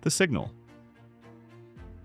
The Signal.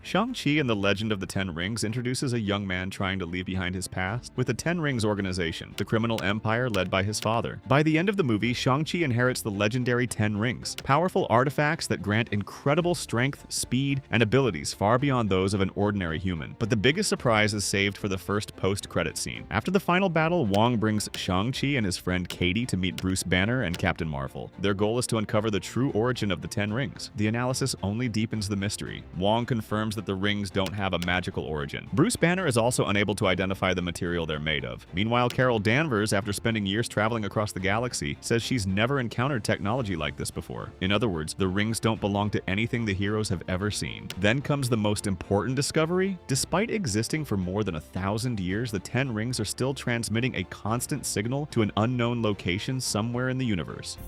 Shang-Chi and the Legend of the Ten Rings introduces a young man trying to leave behind his past with the Ten Rings organization, the criminal empire led by his father. By the end of the movie, Shang-Chi inherits the legendary Ten Rings, powerful artifacts that grant incredible strength, speed, and abilities far beyond those of an ordinary human. But the biggest surprise is saved for the first post-credit scene. After the final battle, Wong brings Shang-Chi and his friend Katie to meet Bruce Banner and Captain Marvel. Their goal is to uncover the true origin of the Ten Rings. The analysis only deepens the mystery. Wong confirms that the rings don't have a magical origin. Bruce Banner is also unable to identify the material they're made of. Meanwhile, Carol Danvers, after spending years traveling across the galaxy, says she's never encountered technology like this before. In other words, the rings don't belong to anything the heroes have ever seen. Then comes the most important discovery. Despite existing for more than 1,000 years, the Ten Rings are still transmitting a constant signal to an unknown location somewhere in the universe.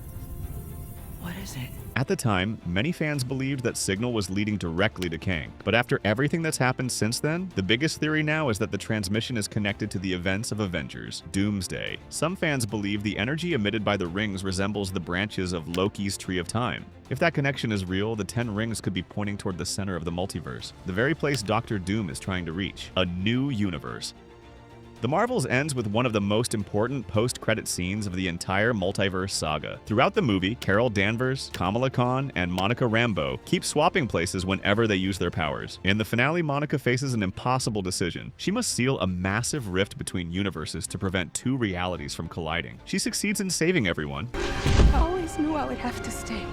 What is it? At the time, many fans believed that signal was leading directly to Kang. But after everything that's happened since then, the biggest theory now is that the transmission is connected to the events of Avengers Doomsday. Some fans believe the energy emitted by the rings resembles the branches of Loki's Tree of Time. If that connection is real, the Ten Rings could be pointing toward the center of the multiverse, the very place Doctor Doom is trying to reach, a new universe. The Marvels ends with one of the most important post-credit scenes of the entire multiverse saga. Throughout the movie, Carol Danvers, Kamala Khan, and Monica Rambeau keep swapping places whenever they use their powers. In the finale, Monica faces an impossible decision. She must seal a massive rift between universes to prevent two realities from colliding. She succeeds in saving everyone. I always knew I would have to stay.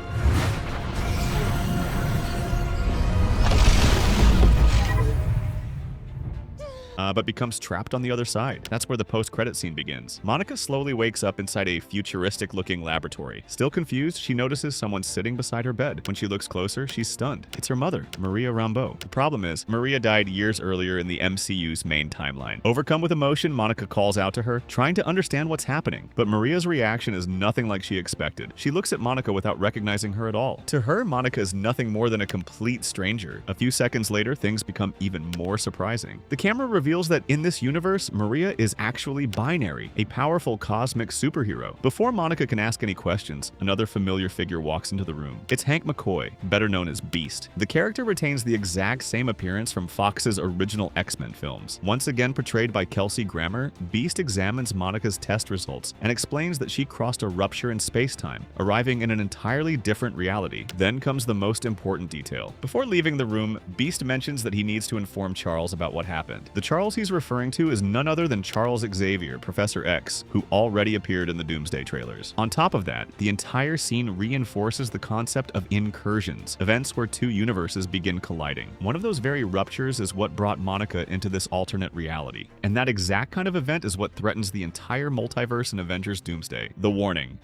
But becomes trapped on the other side. That's where the post-credit scene begins. Monica slowly wakes up inside a futuristic-looking laboratory. Still confused, she notices someone sitting beside her bed. When she looks closer, she's stunned. It's her mother, Maria Rambeau. The problem is, Maria died years earlier in the MCU's main timeline. Overcome with emotion, Monica calls out to her, trying to understand what's happening. But Maria's reaction is nothing like she expected. She looks at Monica without recognizing her at all. To her, Monica is nothing more than a complete stranger. A few seconds later, things become even more surprising. The camera reveals that in this universe, Maria is actually binary, a powerful cosmic superhero. Before Monica can ask any questions, another familiar figure walks into the room. It's Hank McCoy, better known as Beast. The character retains the exact same appearance from Fox's original X-Men films. Once again portrayed by Kelsey Grammer, Beast examines Monica's test results and explains that she crossed a rupture in space-time, arriving in an entirely different reality. Then comes the most important detail. Before leaving the room, Beast mentions that he needs to inform Charles about what happened. The Charles he's referring to is none other than Charles Xavier, Professor X, who already appeared in the Doomsday trailers. On top of that, the entire scene reinforces the concept of incursions, events where two universes begin colliding. One of those very ruptures is what brought Monica into this alternate reality. And that exact kind of event is what threatens the entire multiverse in Avengers Doomsday. The warning.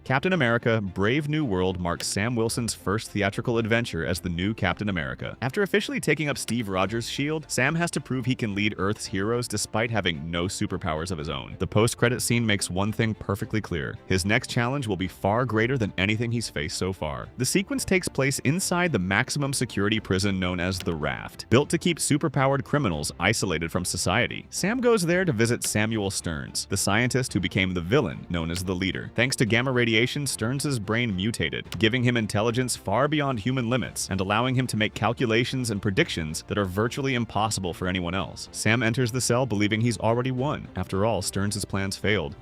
Captain America: Brave New World marks Sam Wilson's first theatrical adventure as the new Captain America. After officially taking up Steve Rogers' shield, Sam has to prove he can lead Earth's heroes despite having no superpowers of his own. The post-credit scene makes one thing perfectly clear. His next challenge will be far greater than anything he's faced so far. The sequence takes place inside the maximum security prison known as the Raft, built to keep superpowered criminals isolated from society. Sam goes there to visit Samuel Stearns, the scientist who became the villain known as the Leader. Thanks to gamma radiation, Stearns' brain mutated, giving him intelligence far beyond human limits and allowing him to make calculations and predictions that are virtually impossible for anyone else. Sam enters the cell believing he's already won. After all, Stearns' plans failed.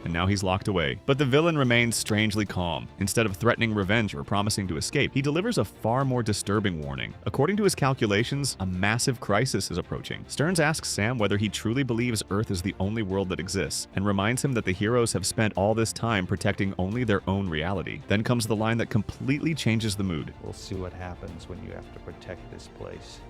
And now he's locked away. But the villain remains strangely calm. Instead of threatening revenge or promising to escape, he delivers a far more disturbing warning. According to his calculations, a massive crisis is approaching. Stearns asks Sam whether he truly believes Earth is the only world that exists, and reminds him that the heroes have spent all this time protecting only their own reality. Then comes the line that completely changes the mood. We'll see what happens when you have to protect this place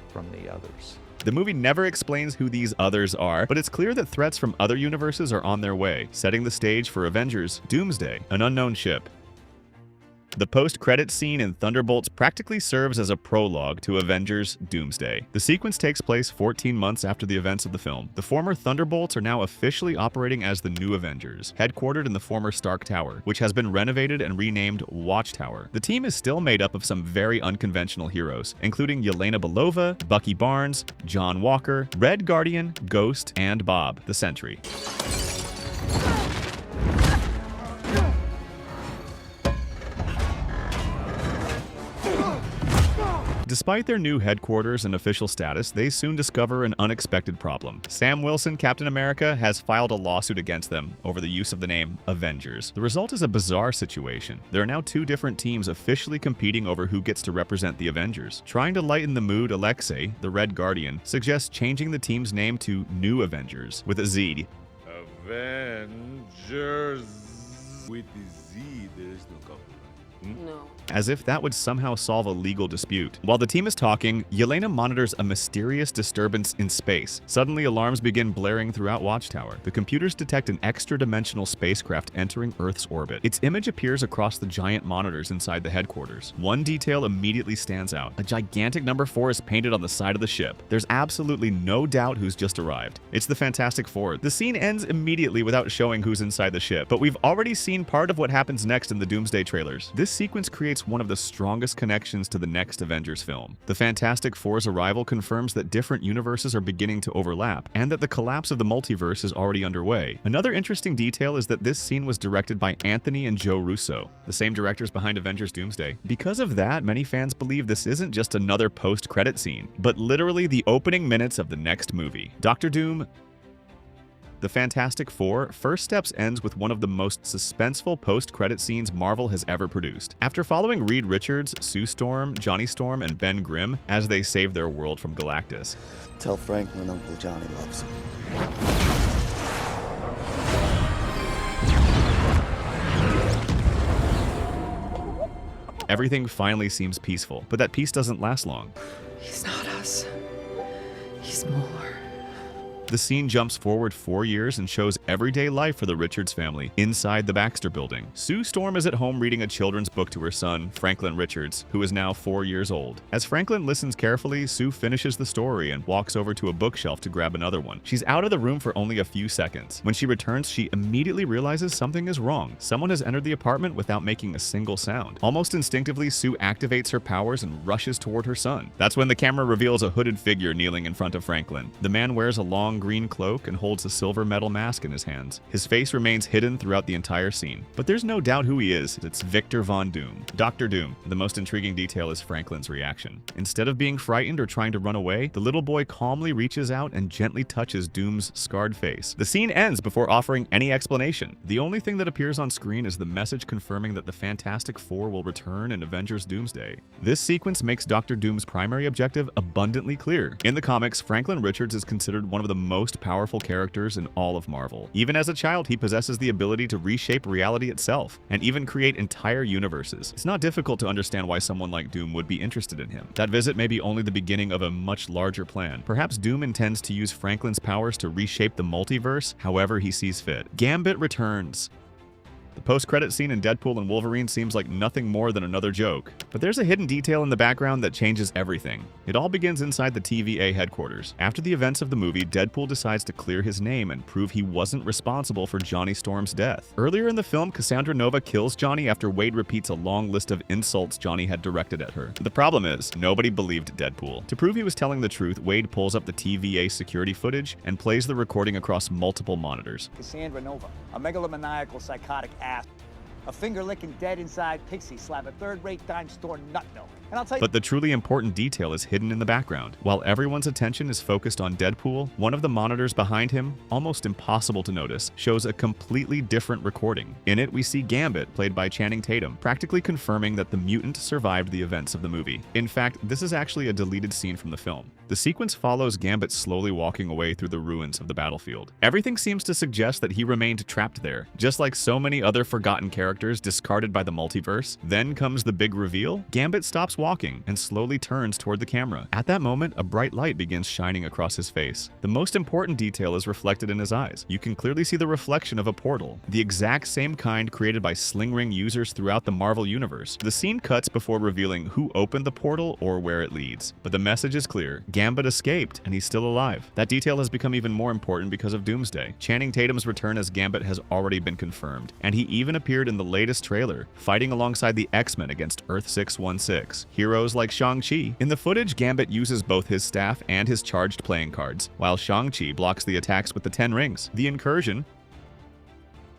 from the others. The movie never explains who these others are, but it's clear that threats from other universes are on their way, setting the stage for Avengers Doomsday, an unknown ship. The post-credits scene in Thunderbolts practically serves as a prologue to Avengers Doomsday. The sequence takes place 14 months after the events of the film. The former Thunderbolts are now officially operating as the new Avengers, headquartered in the former Stark Tower, which has been renovated and renamed Watchtower. The team is still made up of some very unconventional heroes, including Yelena Belova, Bucky Barnes, John Walker, Red Guardian, Ghost, and Bob, the Sentry. Despite their new headquarters and official status, they soon discover an unexpected problem. Sam Wilson, Captain America, has filed a lawsuit against them over the use of the name Avengers. The result is a bizarre situation. There are now two different teams officially competing over who gets to represent the Avengers. Trying to lighten the mood, Alexei, the Red Guardian, suggests changing the team's name to New Avengers, with a Z. Avengers. With the Z, there is no government. No. As if that would somehow solve a legal dispute. While the team is talking, Yelena monitors a mysterious disturbance in space. Suddenly, alarms begin blaring throughout Watchtower. The computers detect an extra-dimensional spacecraft entering Earth's orbit. Its image appears across the giant monitors inside the headquarters. One detail immediately stands out. A gigantic number 4 is painted on the side of the ship. There's absolutely no doubt who's just arrived. It's the Fantastic Four. The scene ends immediately without showing who's inside the ship, but we've already seen part of what happens next in the Doomsday trailers. This sequence creates one of the strongest connections to the next Avengers film. The Fantastic Four's arrival confirms that different universes are beginning to overlap, and that the collapse of the multiverse is already underway. Another interesting detail is that this scene was directed by Anthony and Joe Russo, the same directors behind Avengers Doomsday. Because of that, many fans believe this isn't just another post-credit scene, but literally the opening minutes of the next movie. Doctor Doom, The Fantastic Four First Steps ends with one of the most suspenseful post-credit scenes Marvel has ever produced. After following Reed Richards, Sue Storm, Johnny Storm, and Ben Grimm as they save their world from Galactus, Tell Franklin Uncle Johnny loves him. everything finally seems peaceful. But that peace doesn't last long. He's not us. He's more. The scene jumps forward 4 years and shows everyday life for the Richards family inside the Baxter building. Sue Storm is at home reading a children's book to her son, Franklin Richards, who is now 4 years old. As Franklin listens carefully, Sue finishes the story and walks over to a bookshelf to grab another one. She's out of the room for only a few seconds. When she returns, she immediately realizes something is wrong. Someone has entered the apartment without making a single sound. Almost instinctively, Sue activates her powers and rushes toward her son. That's when the camera reveals a hooded figure kneeling in front of Franklin. The man wears a long green cloak and holds a silver metal mask in his hands. His face remains hidden throughout the entire scene. But there's no doubt who he is. It's Victor Von Doom. Dr. Doom. The most intriguing detail is Franklin's reaction. Instead of being frightened or trying to run away, the little boy calmly reaches out and gently touches Doom's scarred face. The scene ends before offering any explanation. The only thing that appears on screen is the message confirming that the Fantastic Four will return in Avengers Doomsday. This sequence makes Dr. Doom's primary objective abundantly clear. In the comics, Franklin Richards is considered one of the most powerful characters in all of Marvel. Even as a child, he possesses the ability to reshape reality itself, and even create entire universes. It's not difficult to understand why someone like Doom would be interested in him. That visit may be only the beginning of a much larger plan. Perhaps Doom intends to use Franklin's powers to reshape the multiverse however he sees fit. Gambit returns. The post-credit scene in Deadpool and Wolverine seems like nothing more than another joke. But there's a hidden detail in the background that changes everything. It all begins inside the TVA headquarters. After the events of the movie, Deadpool decides to clear his name and prove he wasn't responsible for Johnny Storm's death. Earlier in the film, Cassandra Nova kills Johnny after Wade repeats a long list of insults Johnny had directed at her. The problem is, nobody believed Deadpool. To prove he was telling the truth, Wade pulls up the TVA security footage and plays the recording across multiple monitors. Cassandra Nova, a megalomaniacal psychotic ass, a finger-licking dead inside pixie slab, a third-rate dime store nut milk. And I'll tell you— But the truly important detail is hidden in the background. While everyone's attention is focused on Deadpool, one of the monitors behind him, almost impossible to notice, shows a completely different recording. In it, we see Gambit, played by Channing Tatum, practically confirming that the mutant survived the events of the movie. In fact, this is actually a deleted scene from the film. The sequence follows Gambit slowly walking away through the ruins of the battlefield. Everything seems to suggest that he remained trapped there, just like so many other forgotten characters discarded by the multiverse. Then comes the big reveal. Gambit stops walking and slowly turns toward the camera. At that moment, a bright light begins shining across his face. The most important detail is reflected in his eyes. You can clearly see the reflection of a portal, the exact same kind created by Sling Ring users throughout the Marvel Universe. The scene cuts before revealing who opened the portal or where it leads. But the message is clear. Gambit escaped, and he's still alive. That detail has become even more important because of Doomsday. Channing Tatum's return as Gambit has already been confirmed, and he even appeared in the latest trailer, fighting alongside the X-Men against Earth 616. Heroes like Shang-Chi. In the footage, Gambit uses both his staff and his charged playing cards, while Shang-Chi blocks the attacks with the 10 rings. The incursion.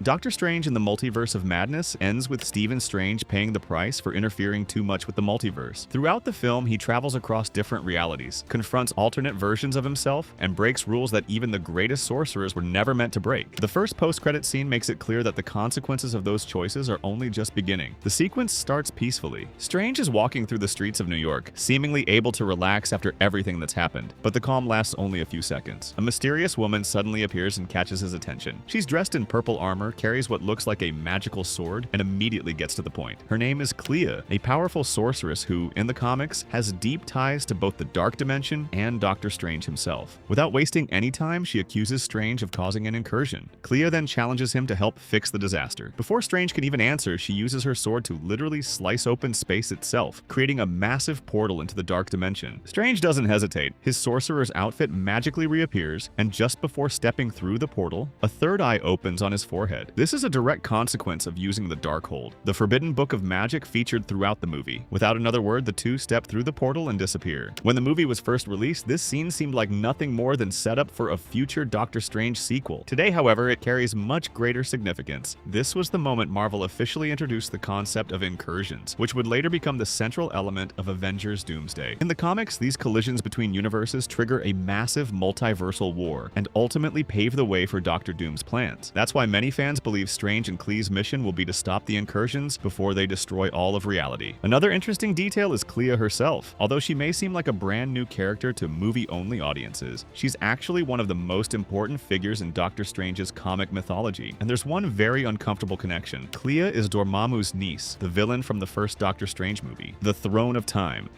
Doctor Strange in the Multiverse of Madness ends with Stephen Strange paying the price for interfering too much with the multiverse. Throughout the film, he travels across different realities, confronts alternate versions of himself, and breaks rules that even the greatest sorcerers were never meant to break. The first post-credit scene makes it clear that the consequences of those choices are only just beginning. The sequence starts peacefully. Strange is walking through the streets of New York, seemingly able to relax after everything that's happened, but the calm lasts only a few seconds. A mysterious woman suddenly appears and catches his attention. She's dressed in purple armor, carries what looks like a magical sword, and immediately gets to the point. Her name is Clea, a powerful sorceress who, in the comics, has deep ties to both the Dark Dimension and Doctor Strange himself. Without wasting any time, she accuses Strange of causing an incursion. Clea then challenges him to help fix the disaster. Before Strange can even answer, she uses her sword to literally slice open space itself, creating a massive portal into the Dark Dimension. Strange doesn't hesitate. His sorcerer's outfit magically reappears, and just before stepping through the portal, a third eye opens on his forehead. This is a direct consequence of using the Darkhold, the forbidden book of magic featured throughout the movie. Without another word, the two step through the portal and disappear. When the movie was first released, this scene seemed like nothing more than setup for a future Doctor Strange sequel. Today, however, it carries much greater significance. This was the moment Marvel officially introduced the concept of incursions, which would later become the central element of Avengers Doomsday. In the comics, these collisions between universes trigger a massive multiversal war and ultimately pave the way for Doctor Doom's plans. That's why many fans believe Strange and Clea's mission will be to stop the incursions before they destroy all of reality. Another interesting detail is Clea herself. Although she may seem like a brand new character to movie-only audiences, she's actually one of the most important figures in Doctor Strange's comic mythology. And there's one very uncomfortable connection. Clea is Dormammu's niece, the villain from the first Doctor Strange movie, the Throne of Time.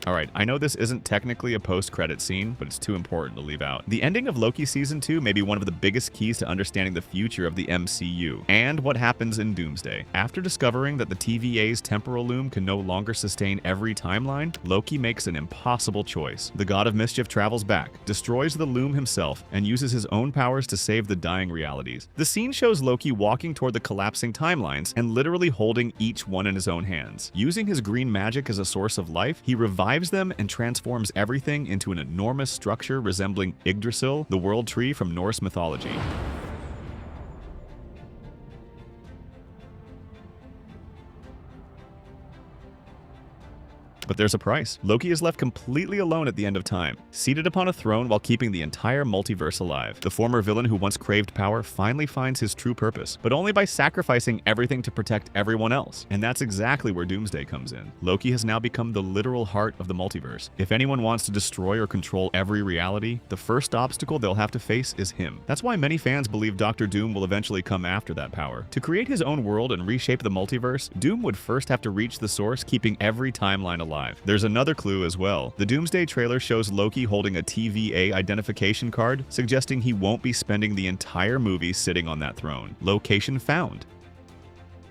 Alright, I know this isn't technically a post-credit scene, but it's too important to leave out. The ending of Loki Season 2 may be one of the biggest keys to understanding the future of the MCU, and what happens in Doomsday. After discovering that the TVA's temporal loom can no longer sustain every timeline, Loki makes an impossible choice. The God of Mischief travels back, destroys the loom himself, and uses his own powers to save the dying realities. The scene shows Loki walking toward the collapsing timelines and literally holding each one in his own hands. Using his green magic as a source of life, he revives them and transforms everything into an enormous structure resembling Yggdrasil, the world tree from Norse mythology. But there's a price. Loki is left completely alone at the end of time, seated upon a throne while keeping the entire multiverse alive. The former villain who once craved power finally finds his true purpose, but only by sacrificing everything to protect everyone else. And that's exactly where Doomsday comes in. Loki has now become the literal heart of the multiverse. If anyone wants to destroy or control every reality, the first obstacle they'll have to face is him. That's why many fans believe Doctor Doom will eventually come after that power. To create his own world and reshape the multiverse, Doom would first have to reach the source, keeping every timeline alive. There's another clue as well. The Doomsday trailer shows Loki holding a TVA identification card, suggesting he won't be spending the entire movie sitting on that throne. Location found.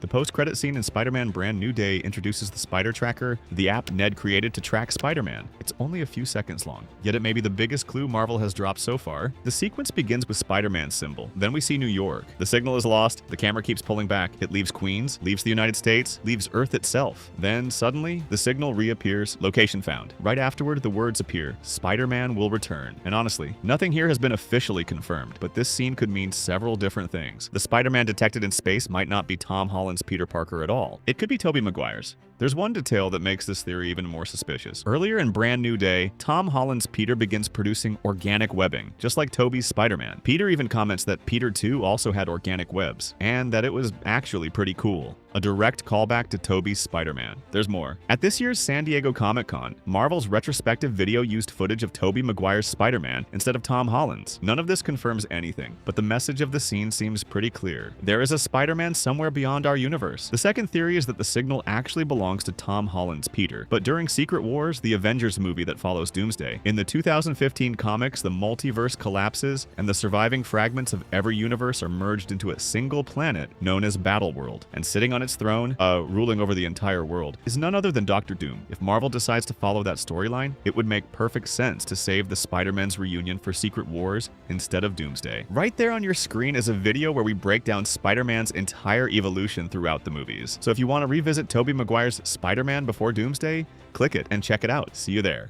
The post-credit scene in Spider-Man Brand New Day introduces the Spider Tracker, the app Ned created to track Spider-Man. It's only a few seconds long, yet it may be the biggest clue Marvel has dropped so far. The sequence begins with Spider-Man's symbol. Then we see New York. The signal is lost, the camera keeps pulling back. It leaves Queens, leaves the United States, leaves Earth itself. Then, suddenly, the signal reappears, location found. Right afterward, the words appear, Spider-Man will return. And honestly, nothing here has been officially confirmed, but this scene could mean several different things. The Spider-Man detected in space might not be Tom Holland's Peter Parker at all. It could be Tobey Maguire's. There's one detail that makes this theory even more suspicious. Earlier in Brand New Day, Tom Holland's Peter begins producing organic webbing, just like Tobey's Spider-Man. Peter even comments that Peter too also had organic webs, and that it was actually pretty cool. A direct callback to Tobey's Spider-Man. There's more. At this year's San Diego Comic-Con, Marvel's retrospective video used footage of Tobey Maguire's Spider-Man instead of Tom Holland's. None of this confirms anything, but the message of the scene seems pretty clear. There is a Spider-Man somewhere beyond our universe. The second theory is that the signal actually belongs to Tom Holland's Peter. But during Secret Wars, the Avengers movie that follows Doomsday, in the 2015 comics, the multiverse collapses and the surviving fragments of every universe are merged into a single planet known as Battleworld. And sitting on its throne, ruling over the entire world, is none other than Doctor Doom. If Marvel decides to follow that storyline, it would make perfect sense to save the Spider-Man's reunion for Secret Wars instead of Doomsday. Right there on your screen is a video where we break down Spider-Man's entire evolution throughout the movies. So if you want to revisit Tobey Maguire's Spider-Man before Doomsday, click it and check it out. See you there.